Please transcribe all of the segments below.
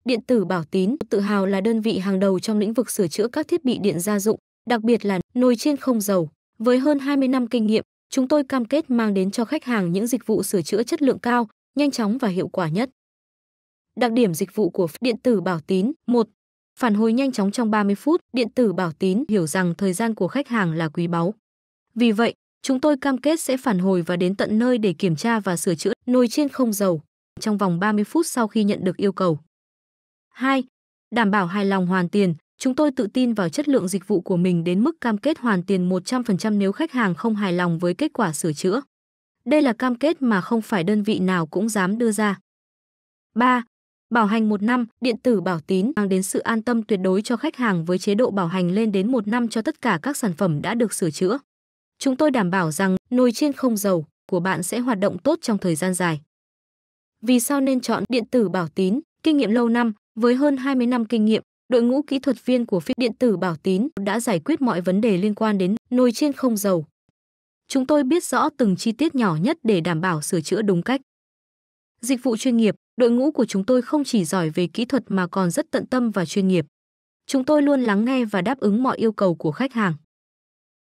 Điện tử Bảo Tín tự hào là đơn vị hàng đầu trong lĩnh vực sửa chữa các thiết bị điện gia dụng, đặc biệt là nồi chiên không dầu. Với hơn 20 năm kinh nghiệm, chúng tôi cam kết mang đến cho khách hàng những dịch vụ sửa chữa chất lượng cao, nhanh chóng và hiệu quả nhất. Đặc điểm dịch vụ của Điện tử Bảo Tín. 1. Phản hồi nhanh chóng trong 30 phút. Điện tử Bảo Tín hiểu rằng thời gian của khách hàng là quý báu. Vì vậy, chúng tôi cam kết sẽ phản hồi và đến tận nơi để kiểm tra và sửa chữa nồi chiên không dầu trong vòng 30 phút sau khi nhận được yêu cầu. 2. Đảm bảo hài lòng hoàn tiền. Chúng tôi tự tin vào chất lượng dịch vụ của mình đến mức cam kết hoàn tiền 100% nếu khách hàng không hài lòng với kết quả sửa chữa. Đây là cam kết mà không phải đơn vị nào cũng dám đưa ra. 3. Bảo hành 1 năm. Điện tử Bảo Tín mang đến sự an tâm tuyệt đối cho khách hàng với chế độ bảo hành lên đến 1 năm cho tất cả các sản phẩm đã được sửa chữa. Chúng tôi đảm bảo rằng nồi chiên không dầu của bạn sẽ hoạt động tốt trong thời gian dài. Vì sao nên chọn Điện tử Bảo Tín? Kinh nghiệm lâu năm. Với hơn 20 năm kinh nghiệm, đội ngũ kỹ thuật viên của Điện tử Bảo Tín đã giải quyết mọi vấn đề liên quan đến nồi chiên không dầu. Chúng tôi biết rõ từng chi tiết nhỏ nhất để đảm bảo sửa chữa đúng cách. Dịch vụ chuyên nghiệp. Đội ngũ của chúng tôi không chỉ giỏi về kỹ thuật mà còn rất tận tâm và chuyên nghiệp. Chúng tôi luôn lắng nghe và đáp ứng mọi yêu cầu của khách hàng.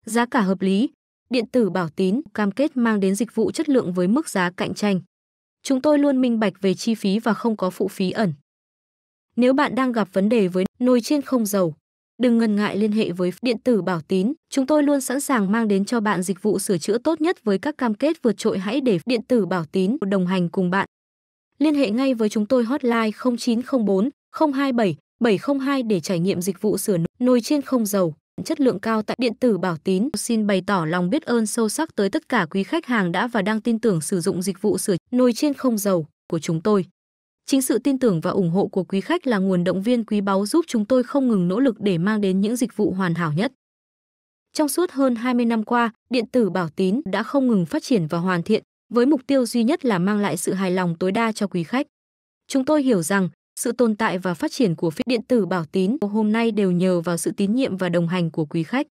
Giá cả hợp lý. Điện tử Bảo Tín cam kết mang đến dịch vụ chất lượng với mức giá cạnh tranh. Chúng tôi luôn minh bạch về chi phí và không có phụ phí ẩn. Nếu bạn đang gặp vấn đề với nồi chiên không dầu, đừng ngần ngại liên hệ với Điện tử Bảo Tín. Chúng tôi luôn sẵn sàng mang đến cho bạn dịch vụ sửa chữa tốt nhất với các cam kết vượt trội. Hãy để Điện tử Bảo Tín đồng hành cùng bạn. Liên hệ ngay với chúng tôi hotline 0904 027 702 để trải nghiệm dịch vụ sửa nồi chiên không dầu chất lượng cao tại Điện tử Bảo Tín. Xin bày tỏ lòng biết ơn sâu sắc tới tất cả quý khách hàng đã và đang tin tưởng sử dụng dịch vụ sửa nồi chiên không dầu của chúng tôi. Chính sự tin tưởng và ủng hộ của quý khách là nguồn động viên quý báu giúp chúng tôi không ngừng nỗ lực để mang đến những dịch vụ hoàn hảo nhất. Trong suốt hơn 20 năm qua, Điện tử Bảo Tín đã không ngừng phát triển và hoàn thiện, với mục tiêu duy nhất là mang lại sự hài lòng tối đa cho quý khách. Chúng tôi hiểu rằng, sự tồn tại và phát triển của Điện tử Bảo Tín hôm nay đều nhờ vào sự tín nhiệm và đồng hành của quý khách.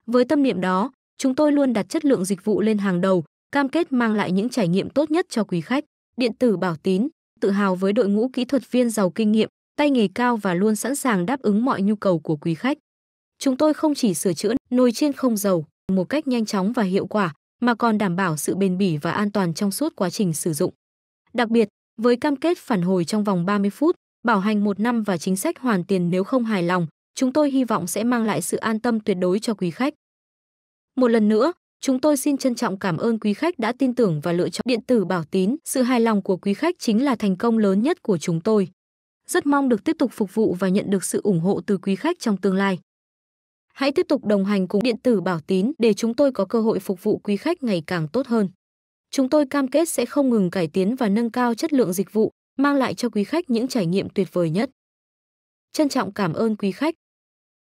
Với tâm niệm đó, chúng tôi luôn đặt chất lượng dịch vụ lên hàng đầu, cam kết mang lại những trải nghiệm tốt nhất cho quý khách. Điện tử Bảo Tín tự hào với đội ngũ kỹ thuật viên giàu kinh nghiệm, tay nghề cao và luôn sẵn sàng đáp ứng mọi nhu cầu của quý khách. Chúng tôi không chỉ sửa chữa nồi chiên không dầu một cách nhanh chóng và hiệu quả, mà còn đảm bảo sự bền bỉ và an toàn trong suốt quá trình sử dụng. Đặc biệt, với cam kết phản hồi trong vòng 30 phút, bảo hành 1 năm và chính sách hoàn tiền nếu không hài lòng, chúng tôi hy vọng sẽ mang lại sự an tâm tuyệt đối cho quý khách. Một lần nữa, chúng tôi xin trân trọng cảm ơn quý khách đã tin tưởng và lựa chọn Điện tử Bảo Tín. Sự hài lòng của quý khách chính là thành công lớn nhất của chúng tôi. Rất mong được tiếp tục phục vụ và nhận được sự ủng hộ từ quý khách trong tương lai. Hãy tiếp tục đồng hành cùng Điện tử Bảo Tín để chúng tôi có cơ hội phục vụ quý khách ngày càng tốt hơn. Chúng tôi cam kết sẽ không ngừng cải tiến và nâng cao chất lượng dịch vụ, mang lại cho quý khách những trải nghiệm tuyệt vời nhất. Trân trọng cảm ơn quý khách.